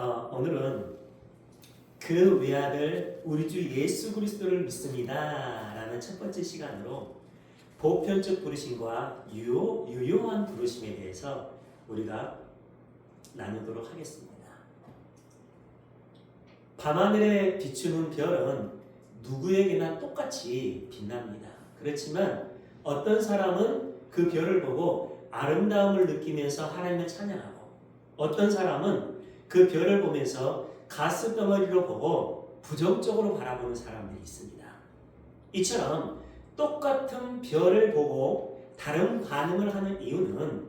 오늘은 그 외아들 우리 주 예수 그리스도를 믿습니다 라는 첫 번째 시간으로 보편적 부르심과 유효한 부르심에 대해서 우리가 나누도록 하겠습니다. 밤하늘에 비추는 별은 누구에게나 똑같이 빛납니다. 그렇지만 어떤 사람은 그 별을 보고 아름다움을 느끼면서 하나님을 찬양하고, 어떤 사람은 그 별을 보면서 가스덩어리로 보고 부정적으로 바라보는 사람들이 있습니다. 이처럼 똑같은 별을 보고 다른 반응을 하는 이유는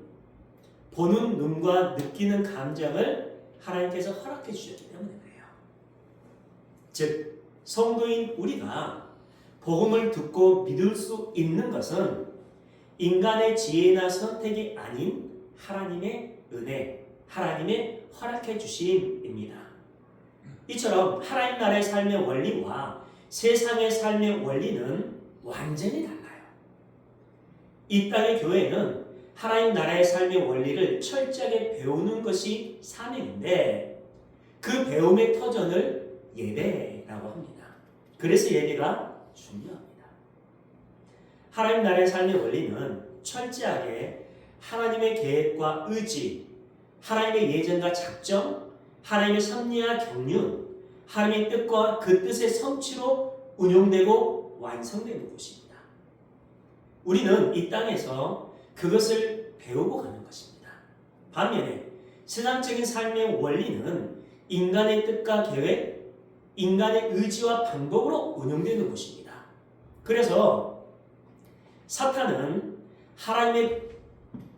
보는 눈과 느끼는 감정을 하나님께서 허락해 주셨기 때문에 그래요. 즉, 성도인 우리가 복음을 듣고 믿을 수 있는 것은 인간의 지혜나 선택이 아닌 하나님의 은혜, 하나님의 허락해 주심입니다. 이처럼 하나님 나라의 삶의 원리와 세상의 삶의 원리는 완전히 달라요. 이 땅의 교회는 하나님 나라의 삶의 원리를 철저하게 배우는 것이 사명인데, 그 배움의 터전을 예배라고 합니다. 그래서 예배가 중요합니다. 하나님 나라의 삶의 원리는 철저하게 하나님의 계획과 의지, 하나님의 예정과 작정, 하나님의 섭리와 경륜, 하나님의 뜻과 그 뜻의 성취로 운용되고 완성되는 곳입니다. 우리는 이 땅에서 그것을 배우고 가는 것입니다. 반면에 세상적인 삶의 원리는 인간의 뜻과 계획, 인간의 의지와 방법으로 운용되는 것입니다. 그래서 사탄은 하나님의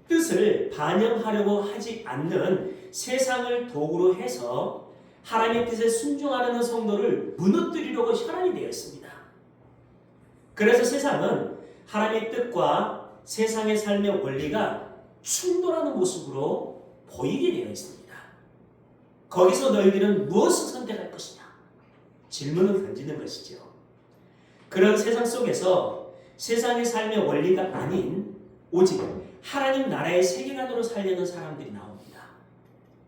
뜻을 반영하려고 하지 않는 세상을 도구로 해서 하나님의 뜻에 순종하려는 성도를 무너뜨리려고 혈안이 되어 있습니다. 그래서 세상은 하나님의 뜻과 세상의 삶의 원리가 충돌하는 모습으로 보이게 되어 있습니다. 거기서 너희들은 무엇을 선택할 것이냐? 질문을 던지는 것이죠. 그런 세상 속에서 세상의 삶의 원리가 아닌 오직 하나님 나라의 세계관으로 살려는 사람들이 나옵니다.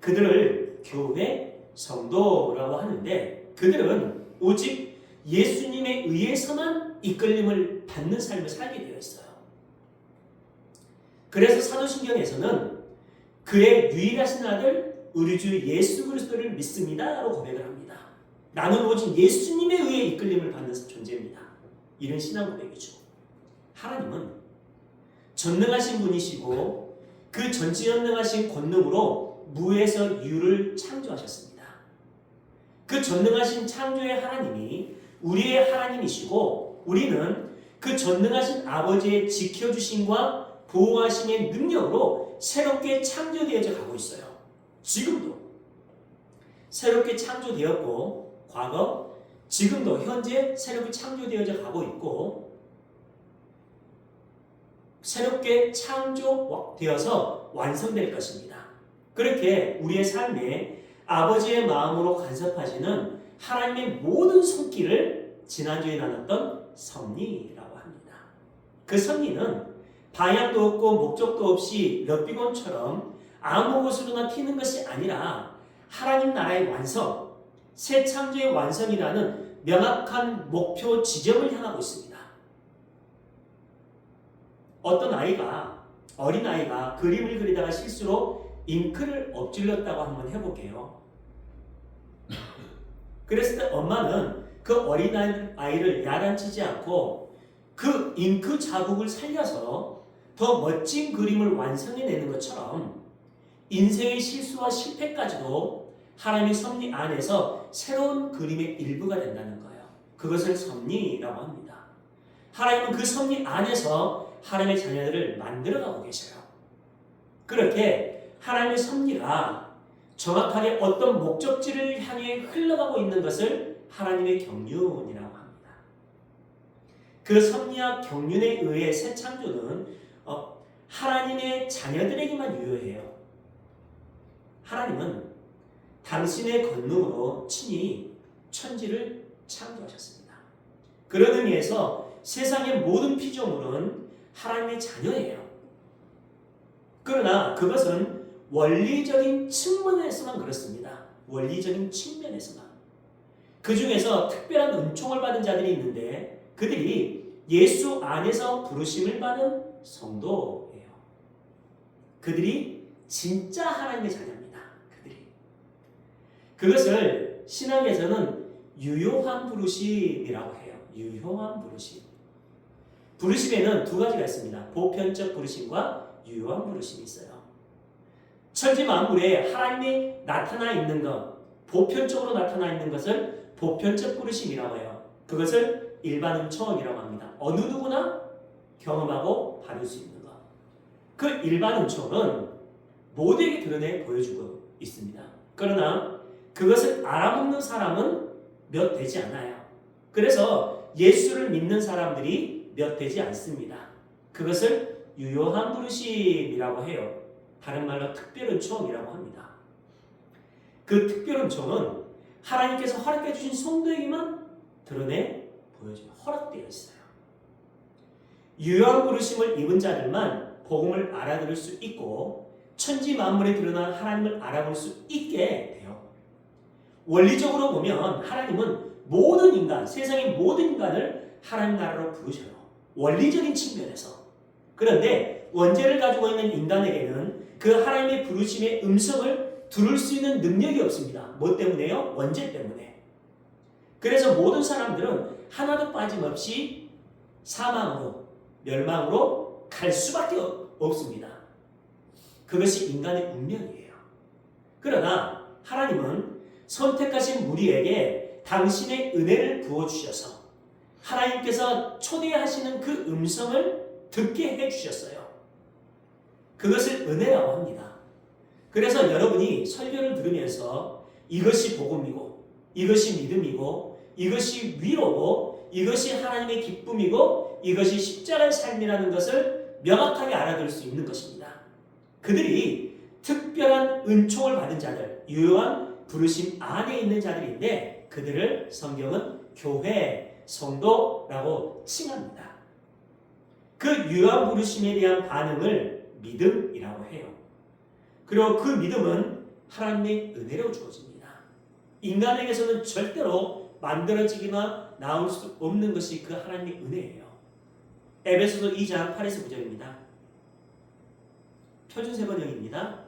그들을 교회, 성도라고 하는데, 그들은 오직 예수님에 의해서만 이끌림을 받는 삶을 살게 되어 있어요. 그래서 사도신경에서는 그의 유일하신 아들 우리 주 예수 그리스도를 믿습니다 라고 고백을 합니다. 나는 오직 예수님에 의해 이끌림을 받는 존재입니다. 이런 신앙 고백이죠. 하나님은 전능하신 분이시고 그 전지전능하신 권능으로 무에서 유를 창조하셨습니다. 그 전능하신 창조의 하나님이 우리의 하나님이시고, 우리는 그 전능하신 아버지의 지켜주심과 보호하심의 능력으로 새롭게 창조되어져 가고 있어요. 지금도 새롭게 창조되었고, 과거, 지금도 현재 새롭게 창조되어져 가고 있고, 새롭게 창조되어서 완성될 것입니다. 그렇게 우리의 삶에 아버지의 마음으로 간섭하시는 하나님의 모든 손길을 지난주에 나눴던 섭리라고 합니다. 그 섭리는 방향도 없고 목적도 없이 럭비공처럼 아무 곳으로나 튀는 것이 아니라 하나님 나라의 완성, 새 창조의 완성이라는 명확한 목표 지점을 향하고 있습니다. 어떤 어린 아이가 그림을 그리다가 실수로 잉크를 엎질렀다고 한번 해볼게요. 그랬을 때 엄마는 그 어린 아이를 야단치지 않고 그 잉크 자국을 살려서 더 멋진 그림을 완성해내는 것처럼 인생의 실수와 실패까지도 하나님의 섭리 안에서 새로운 그림의 일부가 된다는 거예요. 그것을 섭리라고 합니다. 하나님은 그 섭리 안에서 하나님의 자녀들을 만들어가고 계셔요. 그렇게 하나님의 섭리가 정확하게 어떤 목적지를 향해 흘러가고 있는 것을 하나님의 경륜이라고 합니다. 그 섭리와 경륜에 의해 새 창조는 하나님의 자녀들에게만 유효해요. 하나님은 당신의 권능으로 친히 천지를 창조하셨습니다. 그런 의미에서 세상의 모든 피조물은 하나님의 자녀예요. 그러나 그것은 원리적인 측면에서만 그렇습니다. 원리적인 측면에서만. 그 중에서 특별한 은총을 받은 자들이 있는데 그들이 예수 안에서 부르심을 받은 성도예요. 그들이 진짜 하나님의 자녀입니다. 그들이. 그것을 신학에서는 유효한 부르심이라고 해요. 유효한 부르심. 부르심에는 두 가지가 있습니다. 보편적 부르심과 유효한 부르심이 있어요. 천지 만물에 하나님이 나타나 있는 것, 보편적으로 나타나 있는 것을 보편적 부르심이라고 해요. 그것을 일반 은총이라고 합니다. 어느 누구나 경험하고 받을 수 있는 것. 그 일반 은총은 모두에게 드러내 보여주고 있습니다. 그러나 그것을 알아먹는 사람은 몇 되지 않아요. 그래서 예수를 믿는 사람들이 몇 되지 않습니다. 그것을 유효한 부르심이라고 해요. 다른 말로 특별은총이라고 합니다. 그 특별은총은 하나님께서 허락해 주신 성도에게만 드러내 보여줘요. 허락되어 있어요. 유효한 부르심을 입은 자들만 복음을 알아들을 수 있고 천지 만물에 드러난 하나님을 알아볼 수 있게 돼요. 원리적으로 보면 하나님은 모든 인간, 세상의 모든 인간을 하나님 나라로 부르셔요. 원리적인 측면에서. 그런데 원죄를 가지고 있는 인간에게는 그 하나님의 부르심의 음성을 들을 수 있는 능력이 없습니다. 뭐 때문에요? 원죄 때문에. 그래서 모든 사람들은 하나도 빠짐없이 사망으로, 멸망으로 갈 수밖에 없습니다. 그것이 인간의 운명이에요. 그러나 하나님은 선택하신 우리에게 당신의 은혜를 부어주셔서 하나님께서 초대하시는 그 음성을 듣게 해주셨어요. 그것을 은혜라고 합니다. 그래서 여러분이 설교를 들으면서 이것이 복음이고 이것이 믿음이고 이것이 위로고 이것이 하나님의 기쁨이고 이것이 십자가의 삶이라는 것을 명확하게 알아들 수 있는 것입니다. 그들이 특별한 은총을 받은 자들, 유효한 부르심 안에 있는 자들인데 그들을 성경은 교회, 성도라고 칭합니다. 그 유효한 부르심에 대한 반응을 믿음이라고 해요. 그리고 그 믿음은 하나님의 은혜로 주어집니다. 인간에게서는 절대로 만들어지거나 나올 수 없는 것이 그 하나님의 은혜예요. 에베소서 2장 8에서 9절입니다. 표준세 번역입니다.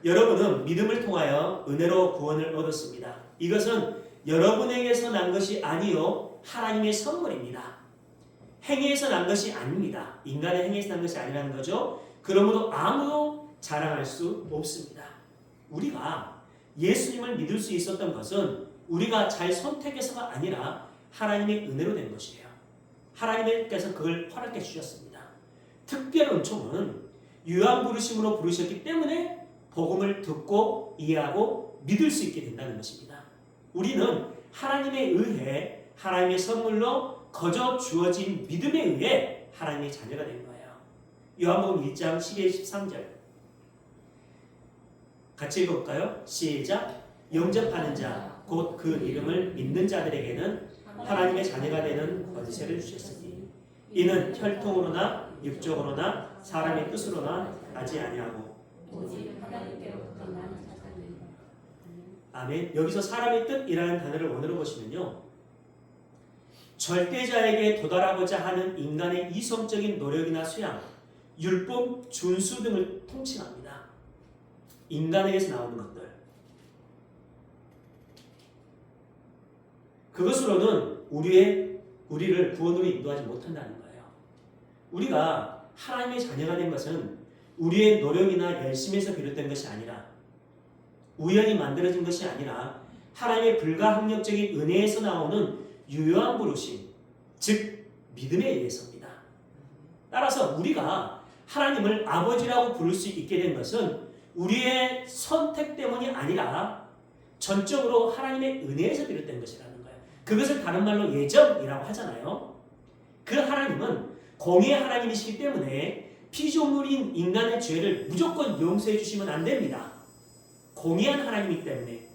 여러분은 믿음을 통하여 은혜로 구원을 얻었습니다. 이것은 여러분에게서 난 것이 아니요 하나님의 선물입니다. 행위에서 난 것이 아닙니다. 인간의 행위에서 난 것이 아니라는 거죠. 그러므로 아무도 자랑할 수 없습니다. 우리가 예수님을 믿을 수 있었던 것은 우리가 잘 선택해서가 아니라 하나님의 은혜로 된 것이에요. 하나님께서 그걸 허락해 주셨습니다. 특별 은총은 유효한 부르심으로 부르셨기 때문에 복음을 듣고 이해하고 믿을 수 있게 된다는 것입니다. 우리는 하나님에 의해 하나님의 선물로 거저 주어진 믿음에 의해 하나님의 자녀가 된 거예요. 요한복음 1장 12, 13절 같이 읽어볼까요? 시작! 영접하는 자, 곧 그 이름을 믿는 자들에게는 하나님의 자녀가 되는 권세를 주셨으니 이는 혈통으로나 육적으로나 사람의 뜻으로나 나지 아니하고 아멘. 여기서 사람의 뜻이라는 단어를 원어로 보시면요, 절대자에게 도달하고자 하는 인간의 이성적인 노력이나 수양, 율법, 준수 등을 통칭합니다. 인간에게서 나오는 것들. 그것으로는 우리를 구원으로 인도하지 못한다는 거예요. 우리가 하나님의 자녀가 된 것은 우리의 노력이나 열심에서 비롯된 것이 아니라 우연히 만들어진 것이 아니라 하나님의 불가항력적인 은혜에서 나오는 유효한 부르심, 즉 믿음에 의해서입니다. 따라서 우리가 하나님을 아버지라고 부를 수 있게 된 것은 우리의 선택 때문이 아니라 전적으로 하나님의 은혜에서 비롯된 것이라는 거예요. 그것을 다른 말로 예정이라고 하잖아요. 그 하나님은 공의의 하나님이시기 때문에 피조물인 인간의 죄를 무조건 용서해 주시면 안 됩니다. 공의한 하나님이기 때문에.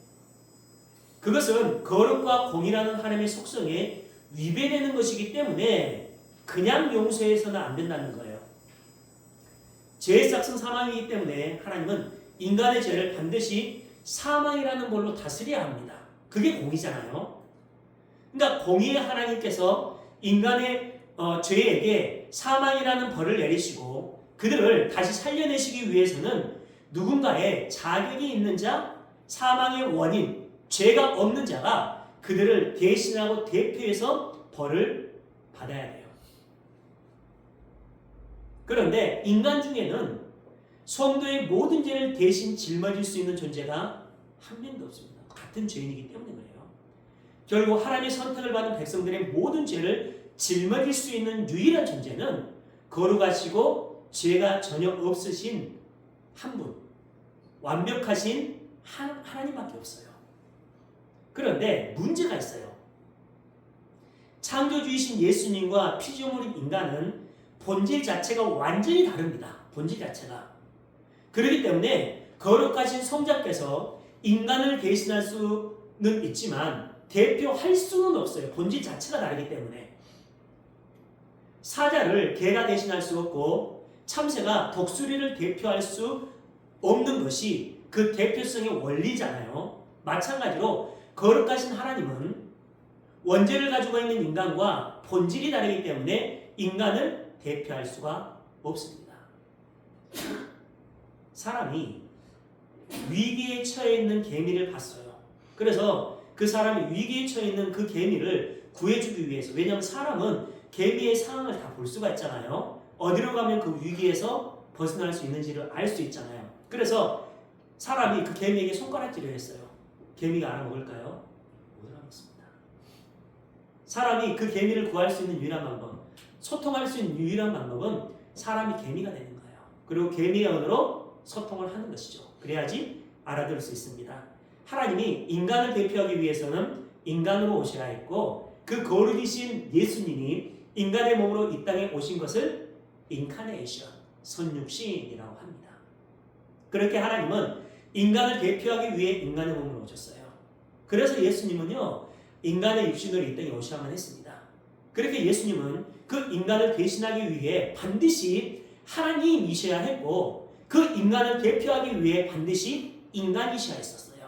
그것은 거룩과 공의라는 하나님의 속성에 위배되는 것이기 때문에 그냥 용서해서는 안 된다는 거예요. 죄의 싹슨 사망이기 때문에 하나님은 인간의 죄를 반드시 사망이라는 벌로 다스려야 합니다. 그게 공의잖아요. 그러니까 공의의 하나님께서 인간의 죄에게 사망이라는 벌을 내리시고 그들을 다시 살려내시기 위해서는 누군가의 자격이 있는 자, 사망의 원인, 죄가 없는 자가 그들을 대신하고 대표해서 벌을 받아야 돼요. 그런데 인간 중에는 성도의 모든 죄를 대신 짊어질 수 있는 존재가 한 명도 없습니다. 같은 죄인이기 때문에 그래요. 결국 하나님의 선택을 받은 백성들의 모든 죄를 짊어질 수 있는 유일한 존재는 거룩하시고 죄가 전혀 없으신 한 분, 완벽하신 하나님밖에 없어요. 그런데 문제가 있어요. 창조주이신 예수님과 피조물인 인간은 본질 자체가 완전히 다릅니다. 본질 자체가. 그렇기 때문에 거룩하신 성자께서 인간을 대신할 수는 있지만 대표할 수는 없어요. 본질 자체가 다르기 때문에. 사자를 개가 대신할 수 없고 참새가 독수리를 대표할 수 없는 것이 그 대표성의 원리잖아요. 마찬가지로 거룩하신 하나님은 원죄를 가지고 있는 인간과 본질이 다르기 때문에 인간을 대표할 수가 없습니다. 사람이 위기에 처해 있는 개미를 봤어요. 그래서 그 사람이 위기에 처해 있는 그 개미를 구해주기 위해서, 왜냐하면 사람은 개미의 상황을 다 볼 수가 있잖아요. 어디로 가면 그 위기에서 벗어날 수 있는지를 알 수 있잖아요. 그래서 사람이 그 개미에게 손가락질을 했어요. 개미가 알아먹을까요? 못 알아먹습니다. 사람이 그 개미를 구할 수 있는 유일한 방법, 소통할 수 있는 유일한 방법은 사람이 개미가 되는 거예요. 그리고 개미의 언어로 소통을 하는 것이죠. 그래야지 알아들을 수 있습니다. 하나님이 인간을 대표하기 위해서는 인간으로 오셔야 했고 그 거룩이신 예수님이 인간의 몸으로 이 땅에 오신 것을 인카네이션, 선육신이라고 합니다. 그렇게 하나님은 인간을 대표하기 위해 인간의 몸으로 오셨어요. 그래서 예수님은요, 인간의 육신으로 이 땅에 오셔야만 했습니다. 그렇게 예수님은 그 인간을 대신하기 위해 반드시 하나님이셔야 했고 그 인간을 대표하기 위해 반드시 인간이셔야 했었어요.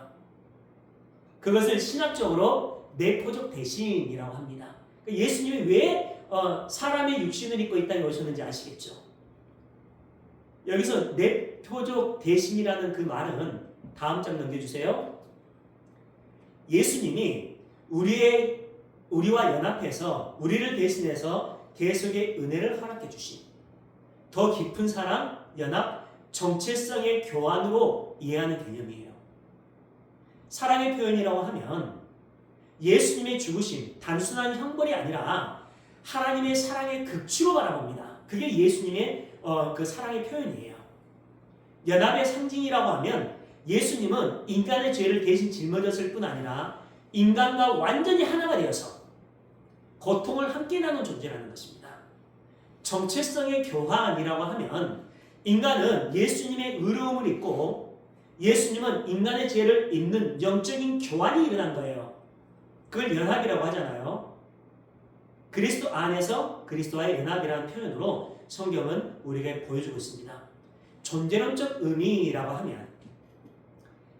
그것을 신학적으로 내포적 대신이라고 합니다. 예수님이 왜 사람의 육신을 입고 이 땅에 오셨는지 아시겠죠? 여기서 내포적 대신이라는 그 말은 다음 장 넘겨주세요. 예수님이 우리와 연합해서 우리를 대신해서 대속의 은혜를 허락해 주신 더 깊은 사랑, 연합, 정체성의 교환으로 이해하는 개념이에요. 사랑의 표현이라고 하면 예수님의 죽으심, 단순한 형벌이 아니라 하나님의 사랑의 극치로 바라봅니다. 그게 예수님의 그 사랑의 표현이에요. 연합의 상징이라고 하면 예수님은 인간의 죄를 대신 짊어졌을 뿐 아니라 인간과 완전히 하나가 되어서 고통을 함께 나눈 존재라는 것입니다. 정체성의 교환이라고 하면 인간은 예수님의 의로움을 입고 예수님은 인간의 죄를 입는 영적인 교환이 일어난 거예요. 그걸 연합이라고 하잖아요. 그리스도 안에서 그리스도와의 연합이라는 표현으로 성경은 우리에게 보여주고 있습니다. 존재론적 의미라고 하면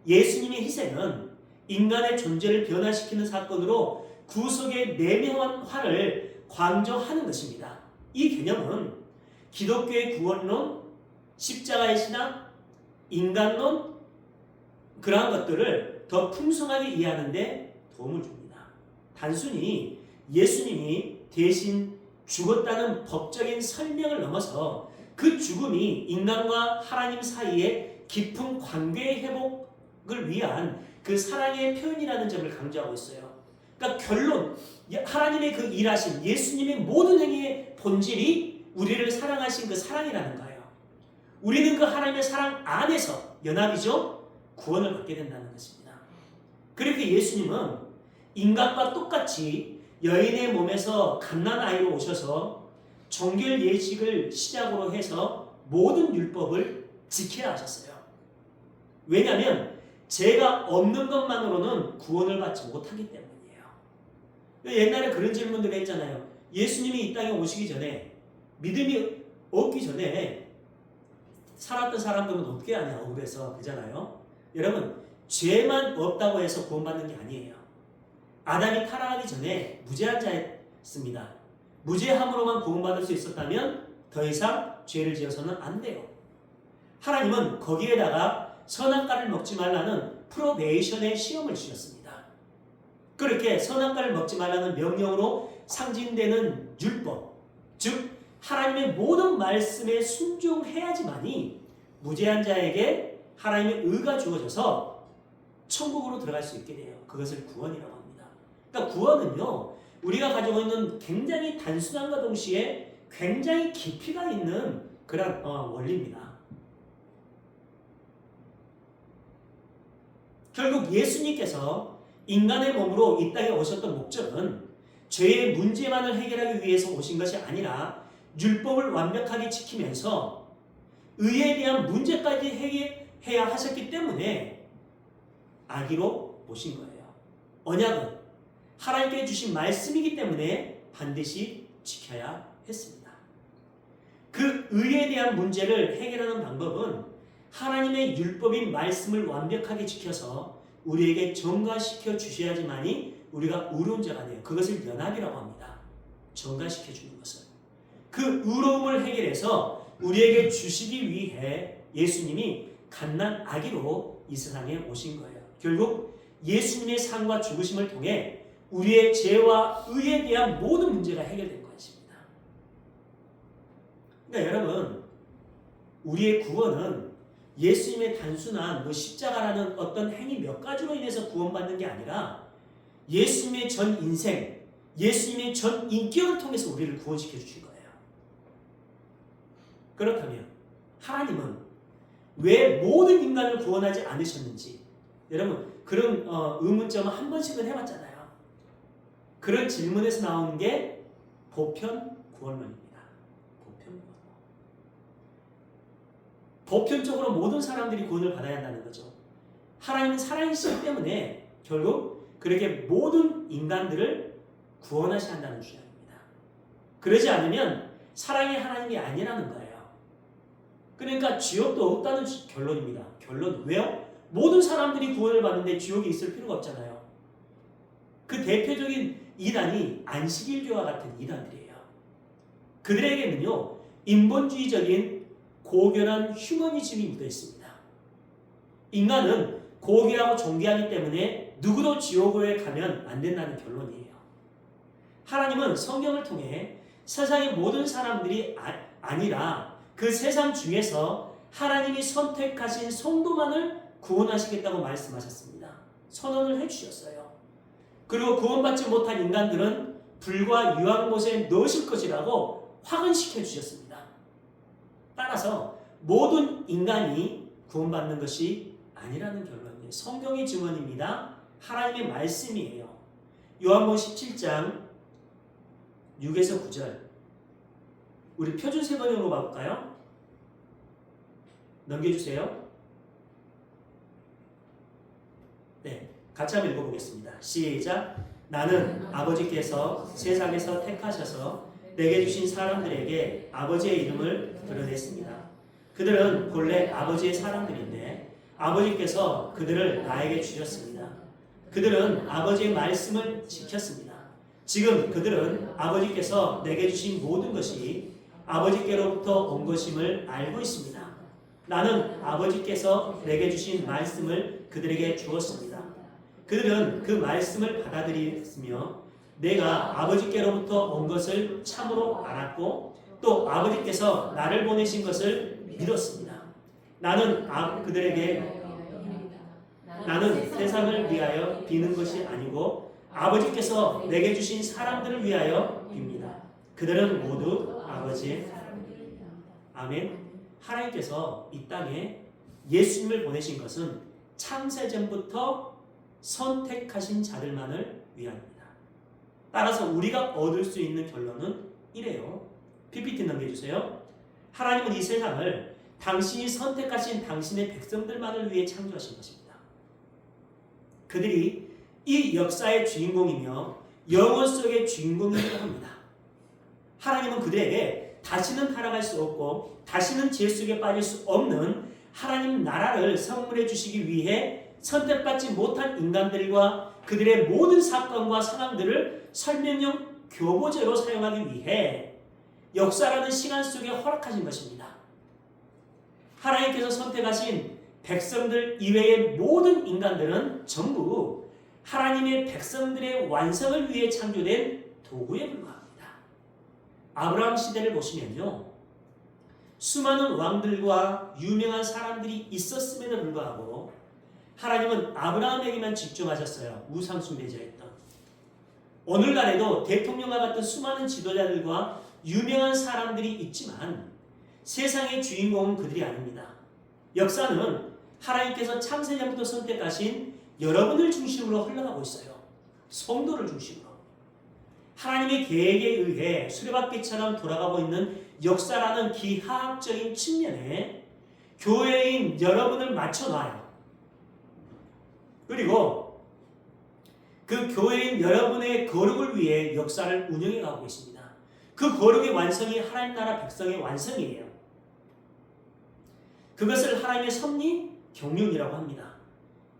예수님의 희생은 인간의 존재를 변화시키는 사건으로 구속의 내면화를 강조하는 것입니다. 이 개념은 기독교의 구원론, 십자가의 신앙, 인간론 그러한 것들을 더 풍성하게 이해하는 데 도움을 줍니다. 단순히 예수님이 대신 죽었다는 법적인 설명을 넘어서 그 죽음이 인간과 하나님 사이의 깊은 관계의 회복을 위한 그 사랑의 표현이라는 점을 강조하고 있어요. 그러니까 결론, 하나님의 그 일하신 예수님의 모든 행위의 본질이 우리를 사랑하신 그 사랑이라는 거예요. 우리는 그 하나님의 사랑 안에서 연합이죠. 구원을 받게 된다는 것입니다. 그렇게 예수님은 인간과 똑같이 여인의 몸에서 갓난아이로 오셔서 정결 예식을 시작으로 해서 모든 율법을 지켜야 하셨어요. 왜냐하면 죄가 없는 것만으로는 구원을 받지 못하기 때문이에요. 옛날에 그런 질문들을 했잖아요. 예수님이 이 땅에 오시기 전에 믿음이 없기 전에 살았던 사람들은 어떻게 하냐 억울해서 그잖아요. 여러분 죄만 없다고 해서 구원받는 게 아니에요. 아담이 타락하기 전에 무죄한 자였습니다. 무죄함으로만 구원받을 수 있었다면 더 이상 죄를 지어서는 안 돼요. 하나님은 거기에다가 선악과를 먹지 말라는 프로베이션의 시험을 주셨습니다. 그렇게 선악과를 먹지 말라는 명령으로 상징되는 율법, 즉 하나님의 모든 말씀에 순종해야지만이 무죄한 자에게 하나님의 의가 주어져서 천국으로 들어갈 수 있게 돼요. 그것을 구원이라고 합니다. 그러니까 구원은요, 우리가 가지고 있는 굉장히 단순함과 동시에 굉장히 깊이가 있는 그런 원리입니다. 결국 예수님께서 인간의 몸으로 이 땅에 오셨던 목적은 죄의 문제만을 해결하기 위해서 오신 것이 아니라 율법을 완벽하게 지키면서 의에 대한 문제까지 해결해야 하셨기 때문에 아기로 모신 거예요. 언약은 하나님께 주신 말씀이기 때문에 반드시 지켜야 했습니다. 그 의에 대한 문제를 해결하는 방법은 하나님의 율법인 말씀을 완벽하게 지켜서 우리에게 전가시켜 주셔야지만이 우리가 의로운 자가 돼요. 그것을 연합이라고 합니다. 전가시켜 주는 것을. 그 의로움을 해결해서 우리에게 주시기 위해 예수님이 갓난 아기로 이 세상에 오신 거예요. 결국 예수님의 삶과 죽으심을 통해 우리의 죄와 의에 대한 모든 문제가 해결된 것입니다. 그러니까 여러분, 우리의 구원은 예수님의 단순한 십자가라는 어떤 행위 몇 가지로 인해서 구원받는 게 아니라 예수님의 전 인생, 예수님의 전 인격을 통해서 우리를 구원시켜 주신 거예요. 그렇다면 하나님은 왜 모든 인간을 구원하지 않으셨는지, 여러분 그런 의문점을 한 번씩은 해봤잖아요. 그런 질문에서 나오는 게 보편 구원론입니다. 보편 구원론. 보편적으로 모든 사람들이 구원을 받아야 한다는 거죠. 하나님은 살아계시기 때문에 결국 그렇게 모든 인간들을 구원하셔야 한다는 주장입니다. 그러지 않으면 사랑의 하나님이 아니라는 거예요. 그러니까 지옥도 없다는 결론입니다. 결론 왜요? 모든 사람들이 구원을 받는데 지옥이 있을 필요가 없잖아요. 그 대표적인 이단이 안식일교와 같은 이단들이에요. 그들에게는요, 인본주의적인 고결한 휴머니즘이 묻어 있습니다. 인간은 고귀하고 존귀하기 때문에 누구도 지옥에 가면 안 된다는 결론이에요. 하나님은 성경을 통해 세상의 모든 사람들이 아니라 그 세상 중에서 하나님이 선택하신 성도만을 구원하시겠다고 말씀하셨습니다. 선언을 해주셨어요. 그리고 구원받지 못한 인간들은 불과 유황못에 넣으실 것이라고 확언시켜 주셨습니다. 따라서 모든 인간이 구원받는 것이 아니라는 결론이에요. 성경의 증언입니다. 하나님의 말씀이에요. 요한복음 17장 6에서 9절 우리 표준 세번역으로 봐볼까요? 넘겨주세요. 네, 같이 한번 읽어보겠습니다. 시작. 나는 아버지께서 세상에서 택하셔서 내게 주신 사람들에게 아버지의 이름을 드러냈습니다. 그들은 본래 아버지의 사람들인데 아버지께서 그들을 나에게 주셨습니다. 그들은 아버지의 말씀을 지켰습니다. 지금 그들은 아버지께서 내게 주신 모든 것이 아버지께로부터 온 것임을 알고 있습니다. 나는 아버지께서 내게 주신 말씀을 그들에게 주었습니다. 그들은 그 말씀을 받아들였으며 내가 아버지께로부터 온 것을 참으로 알았고 또 아버지께서 나를 보내신 것을 믿었습니다. 나는 세상을 위하여 비는 것이 아니고 아버지께서 내게 주신 사람들을 위하여 빕니다. 그들은 모두 아버지의 사람들입니다. 아멘. 하나님께서 이 땅에 예수님을 보내신 것은 창세전부터 선택하신 자들만을 위함입니다. 따라서 우리가 얻을 수 있는 결론은 이래요. PPT 넘겨주세요. 하나님은 이 세상을 당신이 선택하신 당신의 백성들만을 위해 창조하신 것입니다. 그들이 이 역사의 주인공이며 영원 속의 주인공이기도 합니다. 하나님은 그들에게 다시는 타락할 수 없고 다시는 죄 속에 빠질 수 없는 하나님 나라를 선물해 주시기 위해 선택받지 못한 인간들과 그들의 모든 사건과 상황들을 설명용 교보제로 사용하기 위해 역사라는 시간 속에 허락하신 것입니다. 하나님께서 선택하신 백성들 이외의 모든 인간들은 전부 하나님의 백성들의 완성을 위해 창조된 도구에 불과합니다. 아브라함 시대를 보시면요, 수많은 왕들과 유명한 사람들이 있었음에도 불구하고 하나님은 아브라함에게만 집중하셨어요. 우상 숭배자였던. 오늘날에도 대통령과 같은 수많은 지도자들과 유명한 사람들이 있지만 세상의 주인공은 그들이 아닙니다. 역사는 하나님께서 창세전부터 선택하신 여러분을 중심으로 흘러가고 있어요. 성도를 중심으로. 하나님의 계획에 의해 수레바퀴처럼 돌아가고 있는 역사라는 기하학적인 측면에 교회인 여러분을 맞춰놔요. 그리고 그 교회인 여러분의 거룩을 위해 역사를 운영해 가고 있습니다. 그 거룩의 완성이 하나님 나라 백성의 완성이에요. 그것을 하나님의 섭리 경륜이라고 합니다.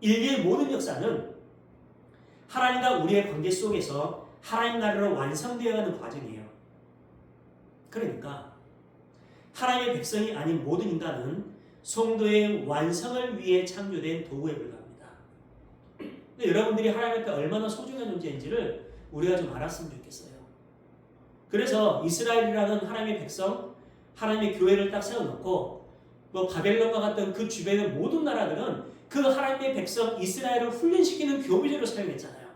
인류의 모든 역사는 하나님과 우리의 관계 속에서 하나님 나라로 완성되어가는 과정이에요. 그러니까 하나님의 백성이 아닌 모든 인간은 성도의 완성을 위해 창조된 도구에 불과합니다. 근데 여러분들이 하나님 앞에 얼마나 소중한 존재인지를 우리가 좀 알았으면 좋겠어요. 그래서 이스라엘이라는 하나님의 백성, 하나님의 교회를 딱 세워놓고 뭐 바벨론과 같은 그 주변의 모든 나라들은 그 하나님의 백성 이스라엘을 훈련시키는 교비제로 사용했잖아요.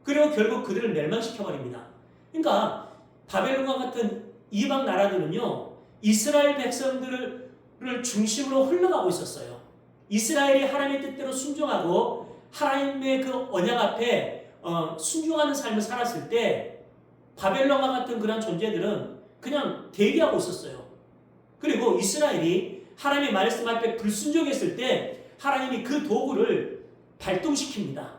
그리고 결국 그들을 멸망시켜버립니다. 그러니까 바벨론과 같은 이방 나라들은요, 이스라엘 백성들을 중심으로 흘러가고 있었어요. 이스라엘이 하나님의 뜻대로 순종하고 하나님의 그 언약 앞에 순종하는 삶을 살았을 때 바벨론과 같은 그런 존재들은 그냥 대기하고 있었어요. 그리고 이스라엘이 하나님의 말씀 앞에 불순종했을 때 하나님이 그 도구를 발동시킵니다.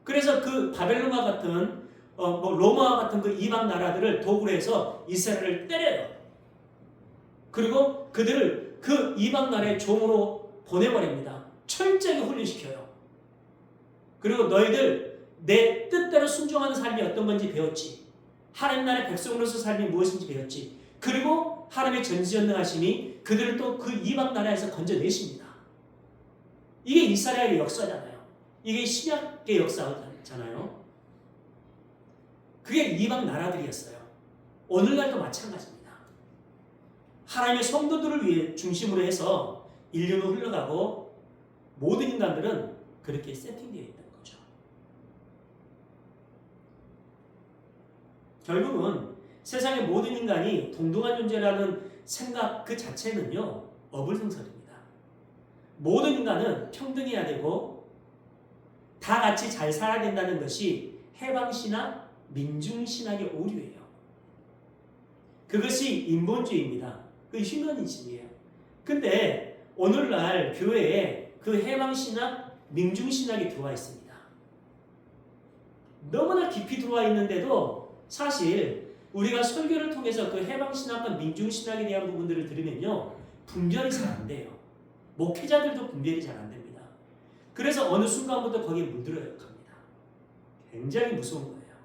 그래서 그 바벨론과 같은 로마와 같은 그 이방 나라들을 도구로 해서 이스라엘을 때려요. 그리고 그들을 그 이방 나라의 종으로 보내버립니다. 철저하게 훈련시켜요. 그리고 너희들 내 뜻대로 순종하는 삶이 어떤 건지 배웠지. 하나님 나라의 백성으로서 삶이 무엇인지 배웠지. 그리고 하나님의 전지전능하심이 그들을 또 그 이방 나라에서 건져내십니다. 이게 이스라엘의 역사잖아요. 이게 신약의 역사잖아요. 그게 이방 나라들이었어요. 오늘날도 마찬가지입니다. 하나님의 성도들을 위해 중심으로 해서 인류는 흘러가고 모든 인간들은 그렇게 세팅되어 있는 거죠. 결국은 세상의 모든 인간이 동등한 존재라는 생각 그 자체는요, 어불성설입니다. 모든 인간은 평등해야 되고 다 같이 잘 살아야 된다는 것이 해방신학, 민중신학의 오류예요. 그것이 인본주의입니다. 그 휴머니즘이에요. 근데 오늘날 교회에 그 해방신학, 민중신학이 들어와 있습니다. 너무나 깊이 들어와 있는데도 사실 우리가 설교를 통해서 그 해방신학과 민중신학에 대한 부분들을 들으면요, 분별이 잘 안 돼요. 목회자들도 분별이 잘 안 됩니다. 그래서 어느 순간부터 거기에 물들어야 합니다. 굉장히 무서운 거예요.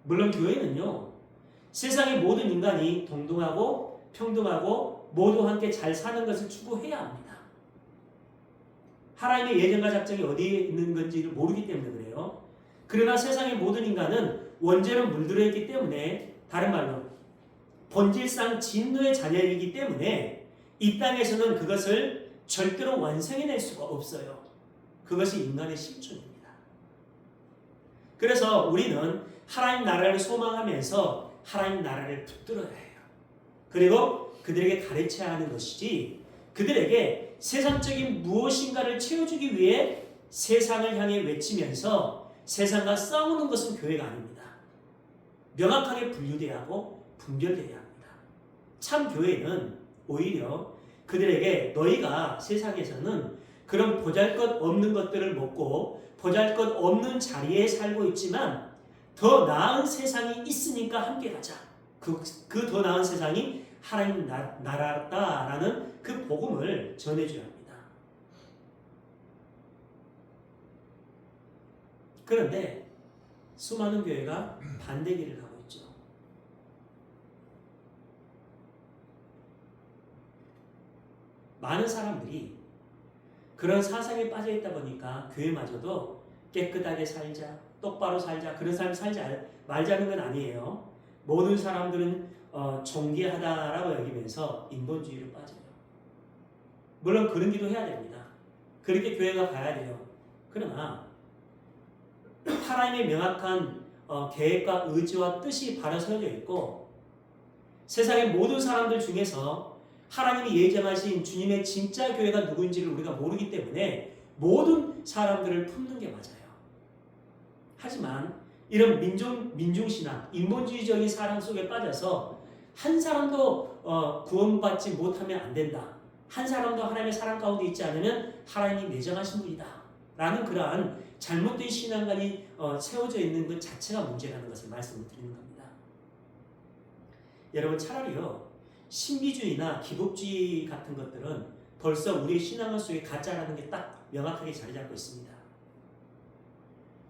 물론 교회는요, 세상의 모든 인간이 동등하고 평등하고 모두 함께 잘 사는 것을 추구해야 합니다. 하나님의 예정과 작정이 어디에 있는 건지를 모르기 때문에 그래요. 그러나 세상의 모든 인간은 원죄로 물들어 있기 때문에, 다른 말로 본질상 진노의 자녀이기 때문에 이 땅에서는 그것을 절대로 완성해낼 수가 없어요. 그것이 인간의 실존입니다. 그래서 우리는 하나님 나라를 소망하면서 하나님 나라를 붙들어야 해요. 그리고 그들에게 가르쳐야 하는 것이지, 그들에게 세상적인 무엇인가를 채워주기 위해 세상을 향해 외치면서 세상과 싸우는 것은 교회가 아닙니다. 명확하게 분류돼야 하고 분별돼야 합니다. 참 교회는 오히려 그들에게 너희가 세상에서는 그런 보잘것없는 것들을 먹고 보잘것없는 자리에 살고 있지만 더 나은 세상이 있으니까 함께 가자. 그 더 나은 세상이 하나님 나라다라는 그 복음을 전해줘야 합니다. 그런데 수많은 교회가 반대 길을 가고 있죠. 많은 사람들이 그런 사상에 빠져 있다 보니까 교회마저도 깨끗하게 살자, 똑바로 살자, 그런 삶 살지 말자는 건 아니에요. 모든 사람들은 존귀하다라고 여기면서 인본주의로 빠져요. 물론 그런 기도 해야 됩니다. 그렇게 교회가 가야 돼요. 그러나 하나님의 명확한 계획과 의지와 뜻이 바로 서져 있고 세상의 모든 사람들 중에서 하나님이 예정하신 주님의 진짜 교회가 누구인지를 우리가 모르기 때문에 모든 사람들을 품는 게 맞아요. 하지만 이런 민중신앙, 인본주의적인 사랑 속에 빠져서 한 사람도 구원받지 못하면 안 된다. 한 사람도 하나님의 사랑 가운데 있지 않으면 하나님이 예정하신 분이다. 라는 그러한 잘못된 신앙관이 세워져 있는 것 자체가 문제라는 것을 말씀을 드리는 겁니다. 여러분 차라리요. 신비주의나 기복주의 같은 것들은 벌써 우리의 신앙관 속에 가짜라는 게 딱 명확하게 자리 잡고 있습니다.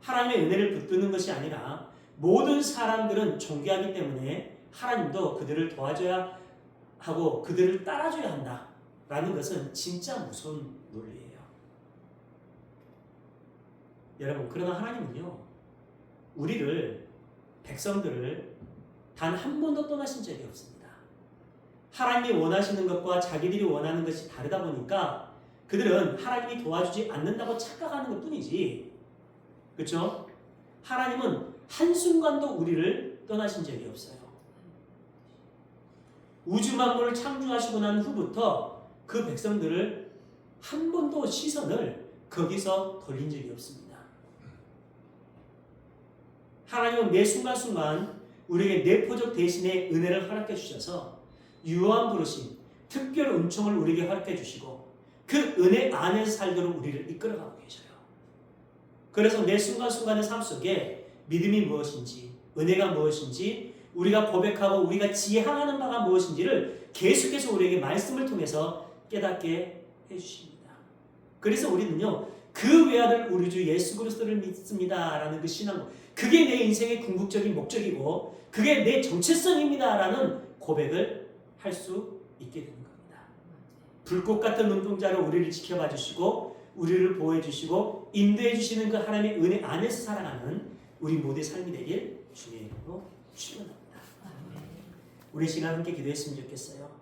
하나님의 은혜를 붙드는 것이 아니라 모든 사람들은 존귀하기 때문에 하나님도 그들을 도와줘야 하고 그들을 따라줘야 한다라는 것은 진짜 무서운 논리예요. 여러분 그러나 하나님은요. 우리를 백성들을 단 한 번도 떠나신 적이 없습니다. 하나님이 원하시는 것과 자기들이 원하는 것이 다르다 보니까 그들은 하나님이 도와주지 않는다고 착각하는 것뿐이지. 그렇죠? 하나님은 한순간도 우리를 떠나신 적이 없어요. 우주 만물을 창조하시고 난 후부터 그 백성들을 한 번도 시선을 거기서 돌린 적이 없습니다. 하나님은 매 순간순간 우리에게 내포적 대신의 은혜를 허락해 주셔서 유효한 부르심, 특별 은총을 우리에게 허락해 주시고 그 은혜 안에서 살도록 우리를 이끌어가고 계셔요. 그래서 매 순간순간의 삶 속에 믿음이 무엇인지, 은혜가 무엇인지, 우리가 고백하고 우리가 지향하는 바가 무엇인지를 계속해서 우리에게 말씀을 통해서 깨닫게 해주십니다. 그래서 우리는요, 그 외아들 우리 주 예수 그리스도를 믿습니다라는 그 신앙, 그게 내 인생의 궁극적인 목적이고 그게 내 정체성입니다라는 고백을 할 수 있게 되는 겁니다. 불꽃 같은 눈동자로 우리를 지켜봐 주시고 우리를 보호해 주시고 인도해 주시는 그 하나님의 은혜 안에서 살아가는 우리 모두의 삶이 되길 주님의 이름으로 축원합니다. 우리 시간 함께 기도했으면 좋겠어요.